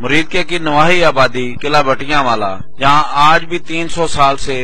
मुरीदके की नवाही आबादी किला भटियावाला, जहां आज भी 300 साल से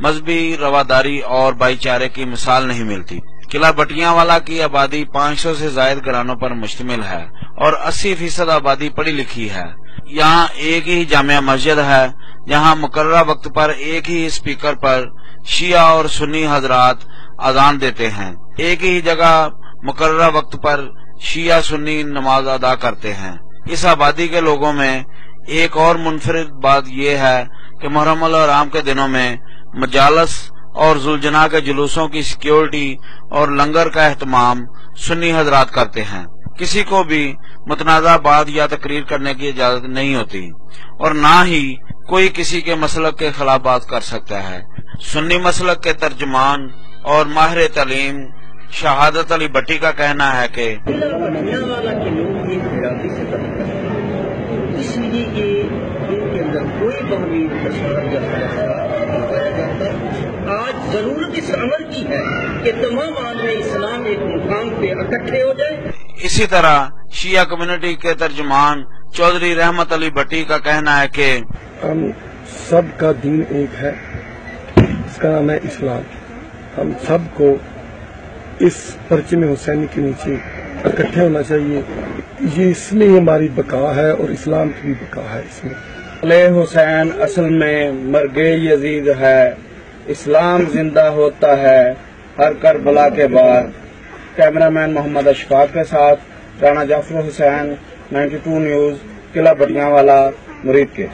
मजहबी रवादारी और भाईचारे की मिसाल नहीं मिलती। किला भटियावाला की आबादी 500 से ज्यादा घरानों पर मुश्तमिल है और 80% आबादी पढ़ी लिखी है। यहाँ एक ही जामिया मस्जिद है, जहाँ मुकर्ररा वक्त पर एक ही स्पीकर पर शिया और सुन्नी हजरात अजान देते हैं। एक ही जगह मुकर्ररा वक्त पर शिया सुन्नी नमाज अदा करते हैं। इस आबादी के लोगों में एक और मुनफरिद बात यह है कि मुहर्रम और आम के दिनों में मजालस और जुलजना के जुलूसों की सिक्योरिटी और लंगर का एहतमाम सुन्नी हजरात करते हैं। किसी को भी मुतनाज़ा बात या तकरीर करने की इजाजत नहीं होती और ना ही कोई किसी के मसलक के खिलाफ बात कर सकता है। सुन्नी मसलक के तर्जुमान और माहिर तालीम शहादत अली भट्टी का कहना है कि इसलिए कि इनके अंदर कोई बाहमी आज जरूरत इस अमल की है कि तमाम आलम इस्लाम एक मुकाम पे इकट्ठे हो जाए। इसी तरह शिया कम्युनिटी के तर्जुमान चौधरी रहमत अली भट्टी का कहना है कि हम सब का दीन एक है, इसका नाम है इस्लाम। हम सबको इस परचम हुसैनी के नीचे इकट्ठे होना चाहिए। ये इसमें हमारी बका है और इस्लाम की भी बका है। इसमें अले हुसैन असल में मरगे यजीद है, इस्लाम जिंदा होता है हर करबला के बाद। कैमरामैन मोहम्मद अशफाक के साथ राणा जाफर हुसैन, 92 न्यूज, किला भटियावाला, मुरीदके।